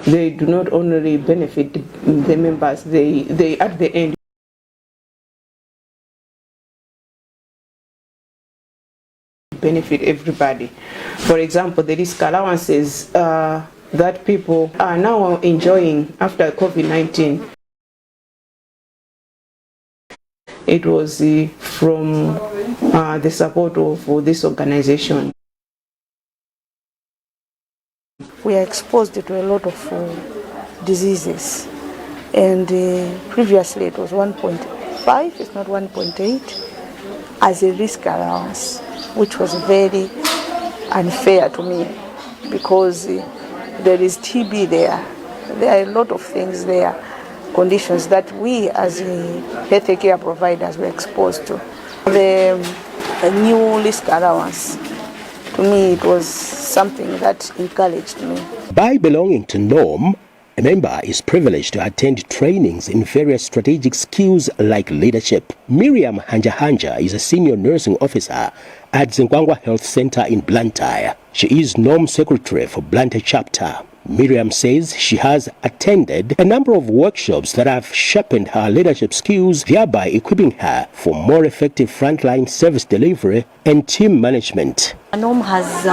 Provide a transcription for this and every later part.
they do not only benefit the members, they at the end benefit everybody. For example, the risk allowances that people are now enjoying after COVID-19. It was from the support of this organization. We are exposed to a lot of diseases, and previously it was 1.5, it's not 1.8, as a risk allowance, which was very unfair to me because there is TB there. There are a lot of things there, conditions that we as health care providers were exposed to. The new risk allowance, to me, it was something that encouraged me. By belonging to NORM, a member is privileged to attend trainings in various strategic skills like leadership. Miriam Hanja is a senior nursing officer at Zingwangwa Health Center in Blantyre. She is NORM secretary for Blantyre chapter. Miriam says she has attended a number of workshops that have sharpened her leadership skills, thereby equipping her for more effective frontline service delivery and team management. NORM has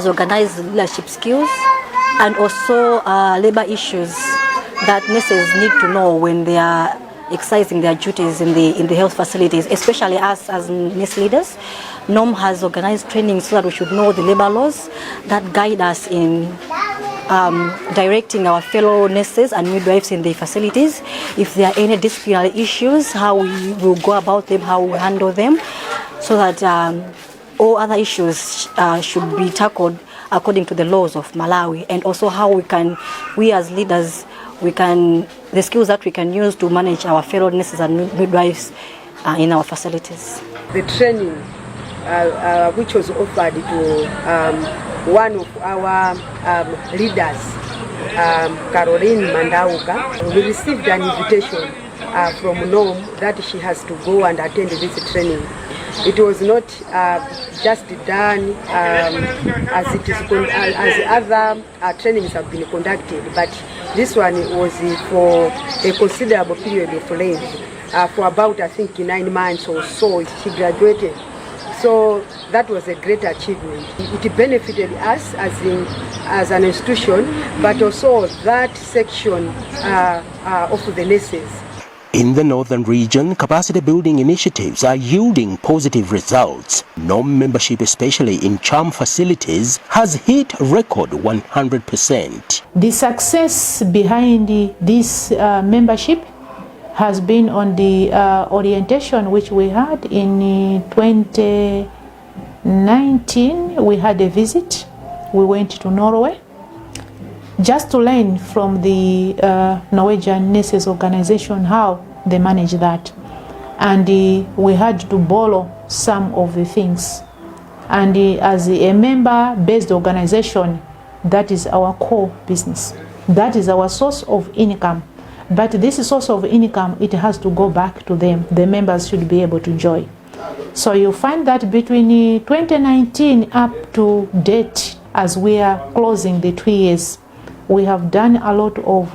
organized leadership skills and also labor issues that nurses need to know when they are exercising their duties in the health facilities, especially us as nurse leaders. NORM has organized training so that we should know the labor laws that guide us in directing our fellow nurses and midwives in the facilities. If there are any disciplinary issues, how we will go about them, how we handle them, so that all other issues should be tackled according to the laws of Malawi, and also how we as leaders, the skills that we can use to manage our fellow nurses and midwives in our facilities. The training which was offered to one of our leaders, Caroline Mandauka, we received an invitation from NORM that she has to go and attend this training. It was not just done as it is as other trainings have been conducted, but this one was for a considerable period of length, for about I think 9 months or so. She graduated, so that was a great achievement. It benefited us as an institution, but also that section of the nurses. In the northern region, capacity building initiatives are yielding positive results. NORM membership, especially in CHAM facilities, has hit record 100%. The success behind this membership has been on the orientation which we had in 2019. We had a visit. We went to Norway just to learn from the Norwegian Nurses Organization how they manage that. And we had to borrow some of the things. And as a member-based organization, that is our core business. That is our source of income. But this source of income, it has to go back to them. The members should be able to enjoy. So you find that between 2019 up to date, as we are closing the 2 years, we have done a lot of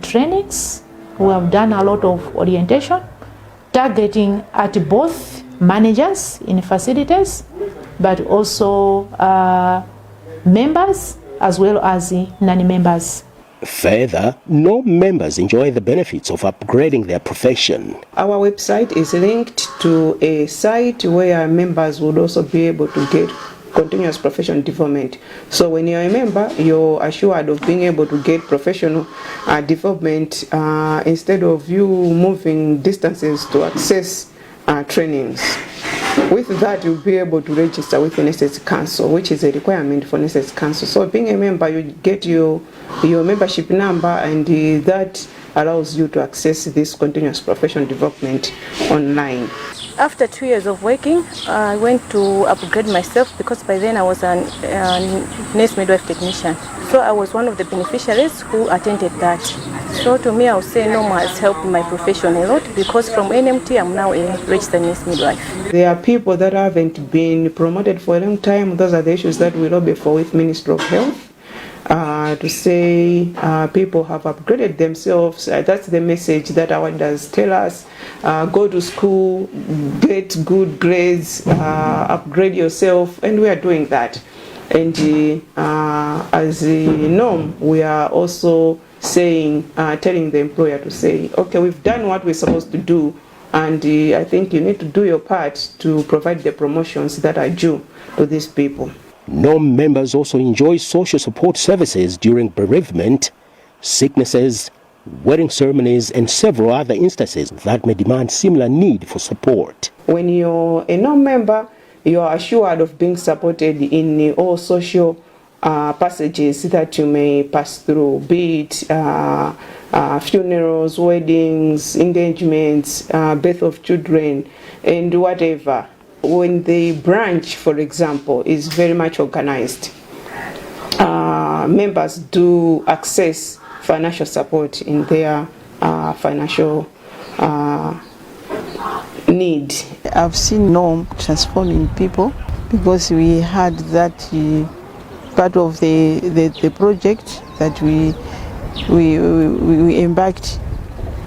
trainings, we have done a lot of orientation, targeting at both managers in facilities, but also members as well as non-members. Further, NORM members enjoy the benefits of upgrading their profession. Our website is linked to a site where members would also be able to get continuous professional development. So when you're a member, you're assured of being able to get professional development instead of you moving distances to access trainings. With that, you'll be able to register with the Nurses Council, which is a requirement for Nurses Council. So being a member, you get your membership number, and that allows you to access this continuous professional development online. After 2 years of working, I went to upgrade myself because by then I was a nurse midwife technician. So I was one of the beneficiaries who attended that. So to me, I would say NORM has helped my profession a lot because from NMT, I'm now a registered nurse midwife. There are people that haven't been promoted for a long time. Those are the issues that we lobby for with Ministry of Health. to say people have upgraded themselves. That's the message that our leaders tell us. Go to school, get good grades, upgrade yourself, and we are doing that. And as a norm, we are also saying, telling the employer to say, okay, we've done what we're supposed to do, and I think you need to do your part to provide the promotions that are due to these people. NOM members also enjoy social support services during bereavement, sicknesses, wedding ceremonies, and several other instances that may demand similar need for support. When you're a NOM member, you are assured of being supported in all social passages that you may pass through, be it funerals, weddings, engagements, birth of children, and whatever. When the branch, for example, is very much organized, members do access financial support in their financial need. I've seen NOM transforming people because we had that part of the project that we embarked,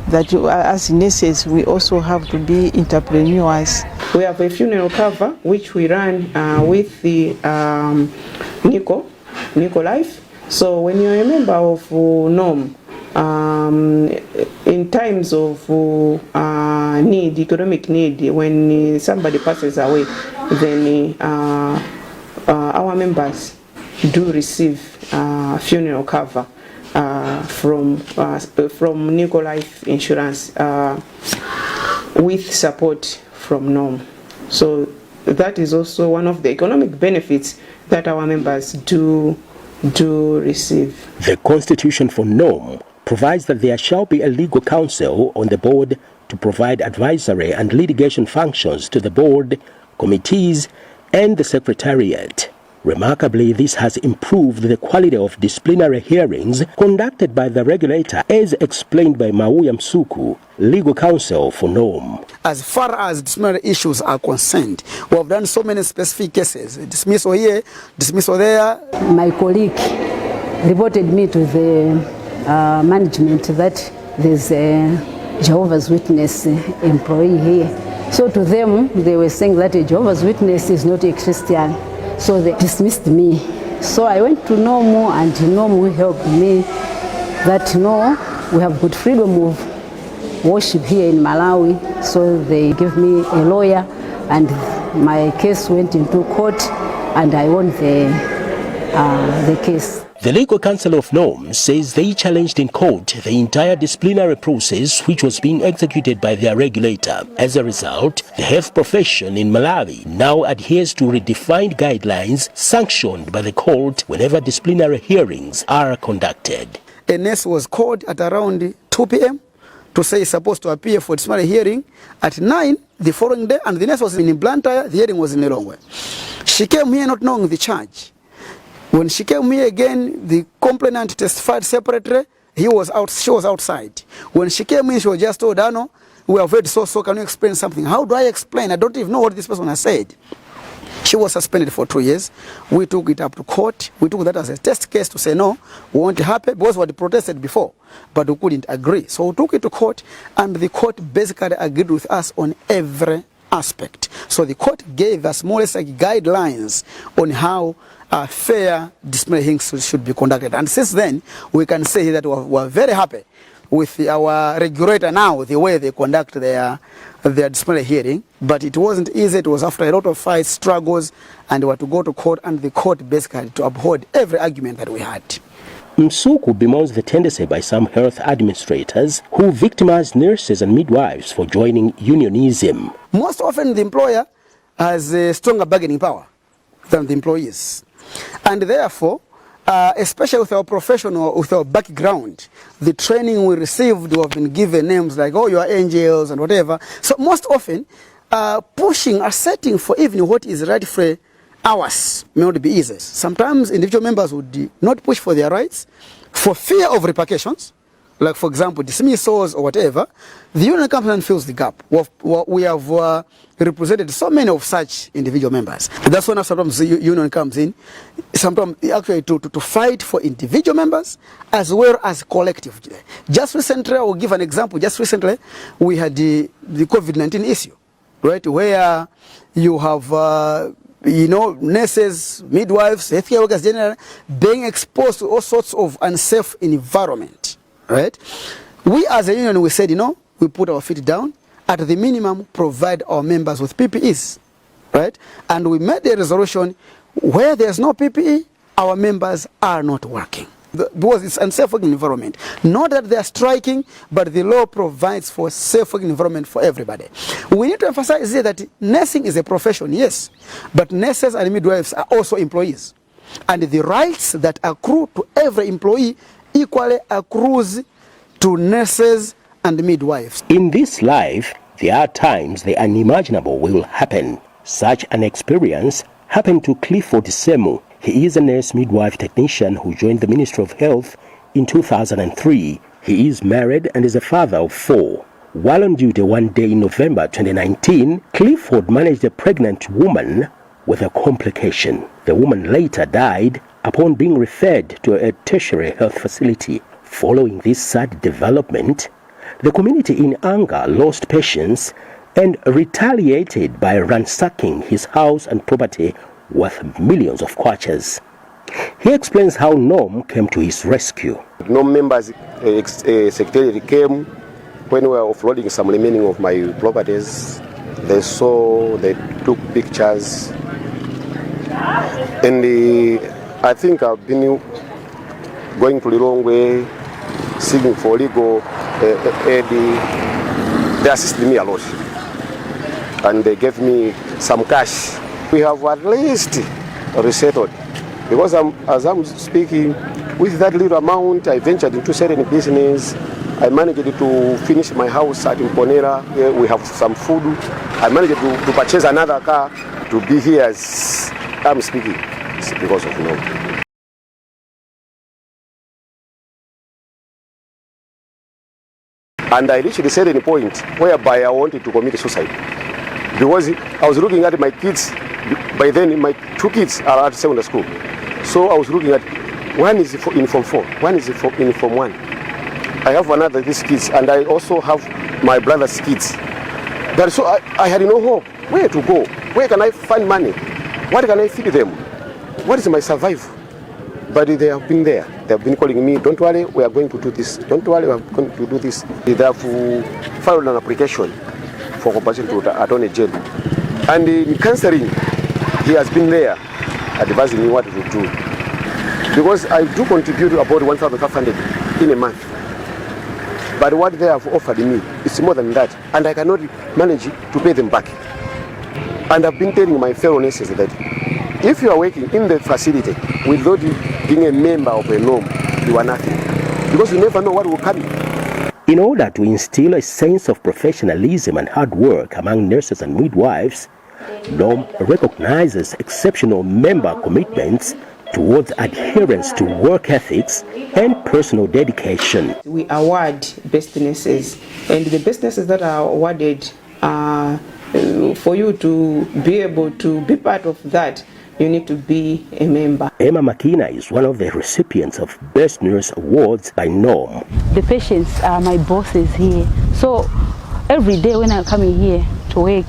that as nurses we also have to be entrepreneurs. We have a funeral cover which we run with the NICO Life. So when you're a member of NOM, in times of need, economic need, when somebody passes away, then our members do receive funeral cover from NICO Life Insurance with support from NOM. So that is also one of the economic benefits that our members do receive. The Constitution for NOM provides that there shall be a legal counsel on the board to provide advisory and litigation functions to the board, committees, and the secretariat. Remarkably, this has improved the quality of disciplinary hearings conducted by the regulator, as explained by Mauya Msuku, legal counsel for NOM. As far as disciplinary issues are concerned, we have done so many specific cases, dismissal here, dismissal there. My colleague reported me to the management that there's a Jehovah's Witness employee here. So to them, they were saying that a Jehovah's Witness is not a Christian. So they dismissed me. So I went to NOM, and NOM helped me that no, we have good freedom of worship here in Malawi. So they gave me a lawyer, and my case went into court, and I won the case. The Legal Counsel of NOM says they challenged in court the entire disciplinary process which was being executed by their regulator. As a result, the health profession in Malawi now adheres to redefined guidelines sanctioned by the court whenever disciplinary hearings are conducted. A nurse was called at around 2 p.m. to say he's supposed to appear for disciplinary hearing at 9 the following day, and the nurse was in Blantyre, the hearing was in Lilongwe. She came here not knowing the charge. When she came here again, the complainant testified separately. She was outside. When she came in, she was just told, "No, we have heard so. Can you explain something?" How do I explain? I don't even know what this person has said. She was suspended for 2 years. We took it up to court. We took that as a test case to say no, we won't happen, because we had protested before, but we couldn't agree. So we took it to court, and the court basically agreed with us on every aspect. So the court gave us more or less like guidelines on how fair disciplinary hearings should be conducted. And since then, we can say that we're very happy with our regulator now, the way they conduct their disciplinary hearing. But it wasn't easy. It was after a lot of fights, struggles, and we had to go to court, and the court basically had to uphold every argument that we had. Msuku bemoans the tendency by some health administrators who victimize nurses and midwives for joining unionism. Most often, the employer has a stronger bargaining power than the employees. And therefore, especially with our professional, with our background, the training we received, we have been given names like, oh, you are angels and whatever. So most often, pushing, asserting for even what is right for ours may not be easy. Sometimes individual members would not push for their rights for fear of repercussions, like for example dismissals or whatever, the union comes and fills the gap. We have represented so many of such individual members. That's when sometimes the union comes in, sometimes actually to fight for individual members as well as collective. Just recently, I will give an example. Just recently, we had the COVID-19 issue, right, where you have nurses, midwives, healthcare workers generally being exposed to all sorts of unsafe environment, right? We as a union, we said, we put our feet down, at the minimum provide our members with PPEs, right? And we made a resolution where there's no PPE, our members are not working. Because it's unsafe working environment. Not that they are striking, but the law provides for safe working environment for everybody. We need to emphasize here that nursing is a profession, yes, but nurses and midwives are also employees. And the rights that accrue to every employee equally accrues to nurses and midwives. In this life, there are times the unimaginable will happen. Such an experience happened to Clifford Semu. He is a nurse midwife technician who joined the Ministry of Health in 2003. He is married and is a father of 4. While on duty one day in November 2019, Clifford managed a pregnant woman with a complication. The woman later died upon being referred to a tertiary health facility. Following this sad development, the community in anger lost patience and retaliated by ransacking his house and property worth millions of kwachas. He explains how NOM came to his rescue. NOM members, secretariat came when we were offloading some remaining of my properties. They saw, they took pictures, and I think I've been going to the wrong way, seeking for legal aid. They assisted me a lot, and they gave me some cash. We have at least resettled, because as I'm speaking, with that little amount, I ventured into certain business. I managed to finish my house at Imponera, where we have some food. I managed to purchase another car to be here as I'm speaking. It's because of NOM. And I reached a certain point whereby I wanted to commit suicide, because I was looking at my kids. By then, my 2 kids are at secondary school. So I was looking at, one is in Form 4, one is in Form 1. I have another of these kids, and I also have my brother's kids. But so I had no hope. Where to go? Where can I find money? What can I feed them? What is my survival? But they have been there. They have been calling me, don't worry, we are going to do this. Don't worry, we are going to do this. They have filed an application for compulsion to the Attorney General. And in counseling, he has been there advising me what to do. Because I do contribute about 1,500 in a month. But what they have offered me is more than that. And I cannot manage to pay them back. And I've been telling my fellow nurses that if you are working in the facility without being a member of a NOM, you are nothing. Because you never know what will come. In order to instill a sense of professionalism and hard work among nurses and midwives, NOM recognizes exceptional member commitments towards adherence to work ethics and personal dedication. We award best nurses, and the best nurses that are awarded, for you to be able to be part of that, you need to be a member. Emma Makina is one of the recipients of Best Nurse Awards by NOM. The patients are my bosses here. So every day when I'm coming here to work,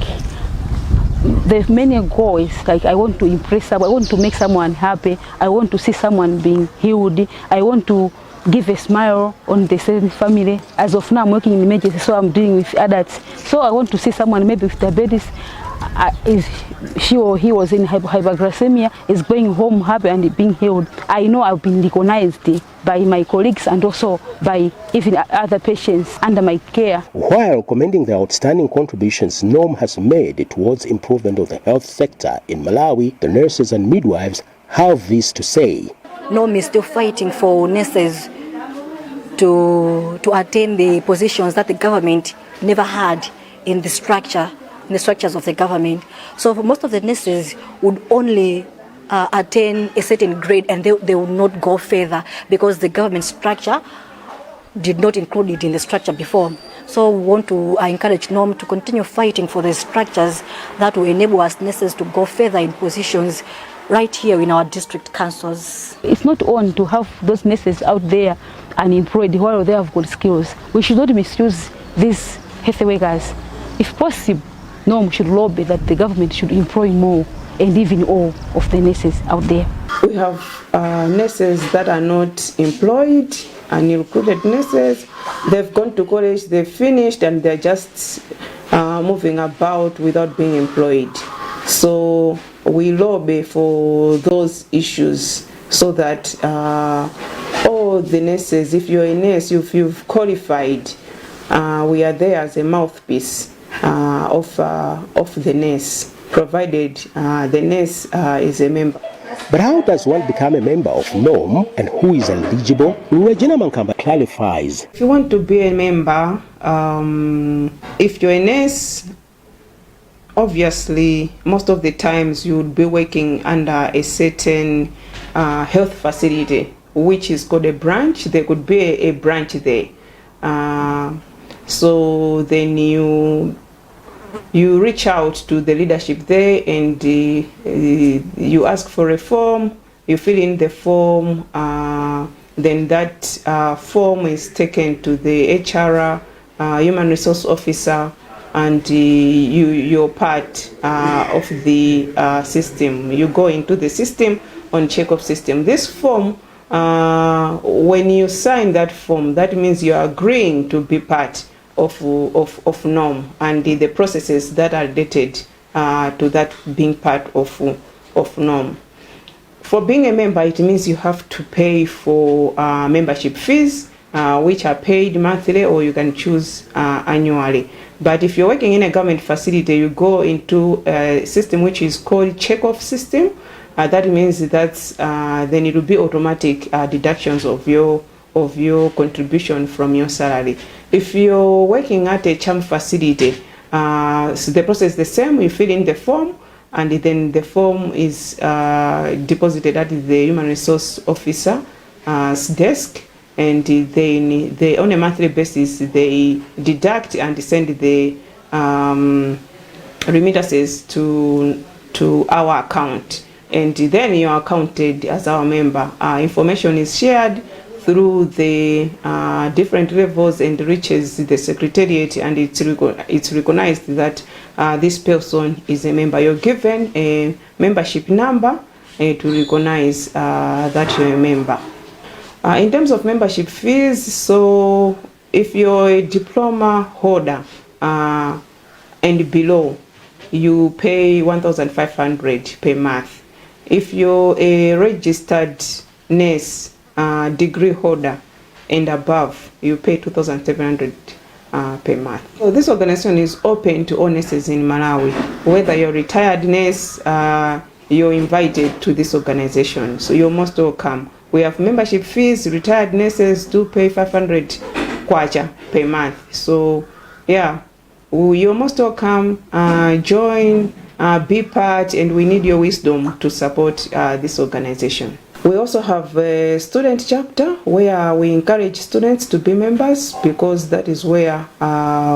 there's many goals. Like I want to impress someone, I want to make someone happy, I want to see someone being healed, I want to give a smile on the same family. As of now, I'm working in emergency, so I'm dealing with adults. So I want to see someone maybe with diabetes, she or he was in hyperglycemia, is going home happy and being healed. I know I've been recognized by my colleagues and also by even other patients under my care. While commending the outstanding contributions NOM has made towards improvement of the health sector in Malawi, the nurses and midwives have this to say. NOM is still fighting for nurses to attain the positions that the government never had in the structures of the government. So for most of the nurses would only attain a certain grade, and they would not go further because the government structure did not include it in the structure before. So we want to encourage NOM to continue fighting for the structures that will enable us nurses to go further in positions right here in our district councils. It's not on to have those nurses out there unemployed while they have good skills. We should not misuse these health workers. If possible, NOM should lobby that the government should employ more and even all of the nurses out there. We have nurses that are not employed, unrecruited nurses. They've gone to college, they've finished, and they're just moving about without being employed. So we lobby for those issues so that all the nurses, if you're a nurse, if you've qualified, we are there as a mouthpiece of the nurse, provided the nurse is a member. But how does one become a member of NOM and who is eligible? Regina Mankamba clarifies. If you want to be a member, if you're a nurse, obviously most of the times you would be working under a certain health facility, which is called a branch. There could be a branch there. So then you reach out to the leadership there and you ask for a form, you fill in the form, then that form is taken to the HR, human resource officer, and you're part of the system. You go into the system on check-off system. This form, when you sign that form, that means you're agreeing to be part of NOM and the processes that are related to that being part of NOM. For being a member, it means you have to pay for membership fees, which are paid monthly, or you can choose annually. But if you're working in a government facility, you go into a system which is called check-off system. That means that then it will be automatic deductions of your contribution from your salary. If you're working at a CHAM facility, so the process is the same. You fill in the form, and then the form is deposited at the human resource officer's desk, and then they on a monthly basis they deduct and send the remittances to our account, and then you are counted as our member. Information is shared through the different levels and reaches the secretariat, and it's recognized that this person is a member. You're given a membership number to recognize that you're a member. In terms of membership fees, so if you're a diploma holder and below, you pay 1,500 per month. If you're a registered nurse, degree holder and above, you pay 2,700 per month. So this organization is open to all nurses in Malawi. Whether you're a retired nurse, you're invited to this organization, so you're most welcome. We have membership fees. Retired nurses do pay 500 kwacha per month. So yeah, you're most welcome. Join, be part, and we need your wisdom to support this organization. We also have a student chapter where we encourage students to be members, because that is where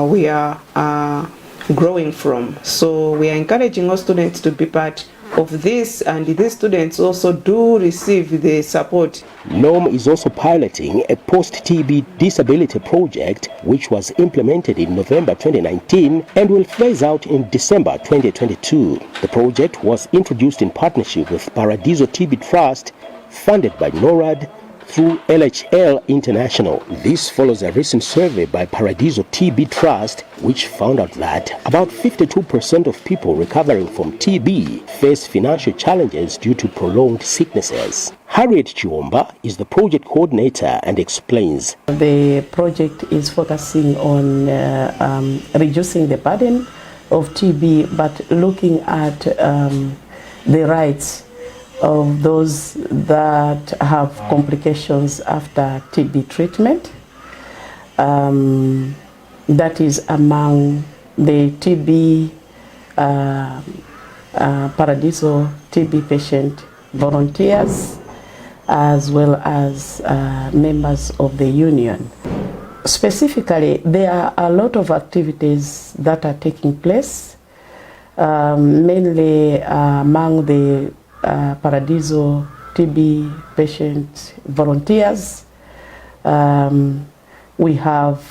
we are growing from. So we are encouraging all students to be part of this, and these students also do receive the support. NOM is also piloting a post-TB disability project which was implemented in November 2019 and will phase out in December 2022. The project was introduced in partnership with Paradiso TB Trust, funded by NORAD through LHL International. This follows a recent survey by Paradiso TB Trust, which found out that about 52% of people recovering from TB face financial challenges due to prolonged sicknesses. Harriet Chiomba is the project coordinator and explains. The project is focusing on reducing the burden of TB, but looking at the rights of those that have complications after TB treatment. That is among the TB Paradiso TB patient volunteers, as well as members of the union. Specifically, there are a lot of activities that are taking place, mainly among the Paradiso TB patient volunteers. We have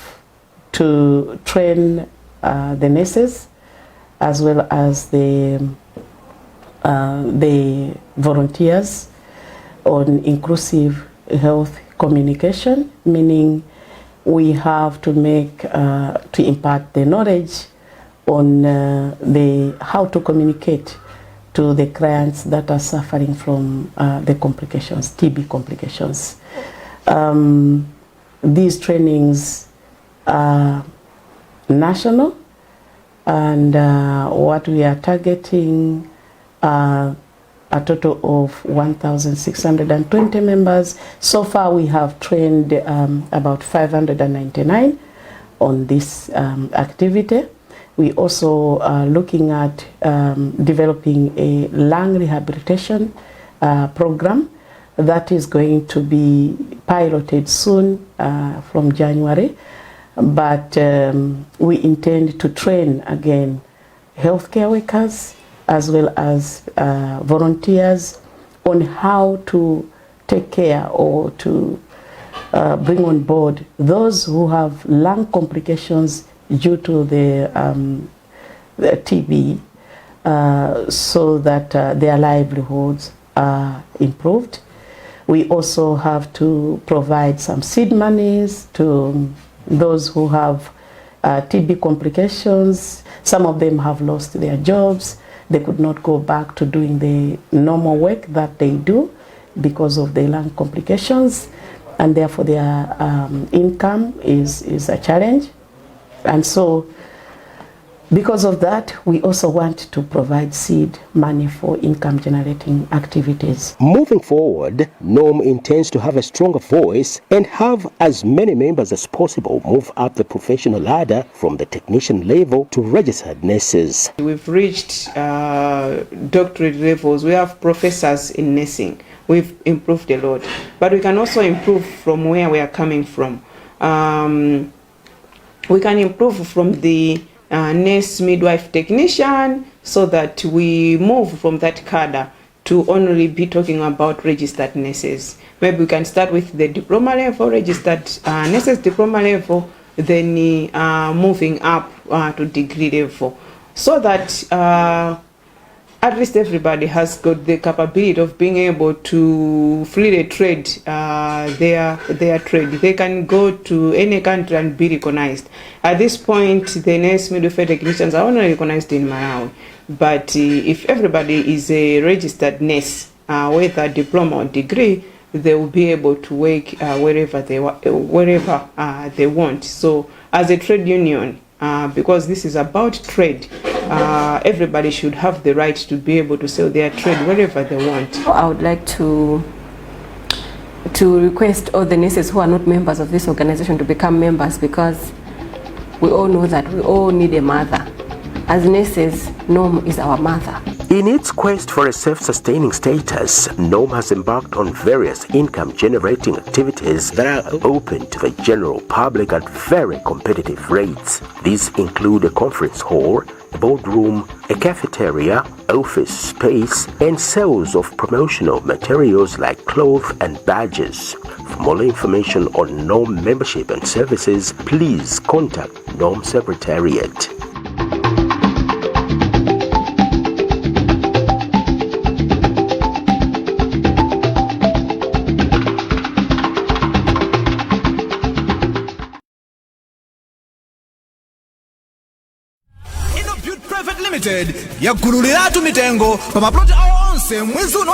to train the nurses as well as the volunteers on inclusive health communication, meaning we have to to impart the knowledge on how to communicate to the clients that are suffering from the complications, TB complications. These trainings are national, and what we are targeting a total of 1,620 members. So far we have trained about 599 on this activity. We also are looking at developing a lung rehabilitation program that is going to be piloted soon from January. But we intend to train again healthcare workers as well as volunteers on how to take care or to bring on board those who have lung complications due to the TB, so that their livelihoods are improved. We also have to provide some seed monies to those who have TB complications. Some of them have lost their jobs. They could not go back to doing the normal work that they do because of the lung complications, and therefore their income is a challenge. And so because of that, we also want to provide seed money for income generating activities. Moving forward, NORM intends to have a stronger voice and have as many members as possible move up the professional ladder from the technician level to registered nurses. We've reached doctorate levels. We have professors in nursing. We've improved a lot, but we can also improve from where we are coming from. We can improve from the nurse midwife technician, so that we move from that cadre to only be talking about registered nurses. Maybe we can start with the diploma level, registered nurses diploma level, then moving up to degree level, so that at least everybody has got the capability of being able to freely trade their trade. They can go to any country and be recognized. At this point, the nurse midwifery technicians are only recognized in Malawi. But if everybody is a registered nurse, whether diploma or degree, they will be able to work wherever they want. So as a trade union, because this is about trade, everybody should have the right to be able to sell their trade wherever they want. I would like to request all the nurses who are not members of this organization to become members, because we all know that we all need a mother. As nurses, NORM is our mother. In its quest for a self-sustaining status, NORM has embarked on various income-generating activities that are open to the general public at very competitive rates. These include a conference hall, a boardroom, a cafeteria, office space, and sales of promotional materials like clothes and badges. For more information on NORM membership and services, please contact NORM Secretariat. Private Limited yakululiratu mitengo pa maploti awo onse mwezi uno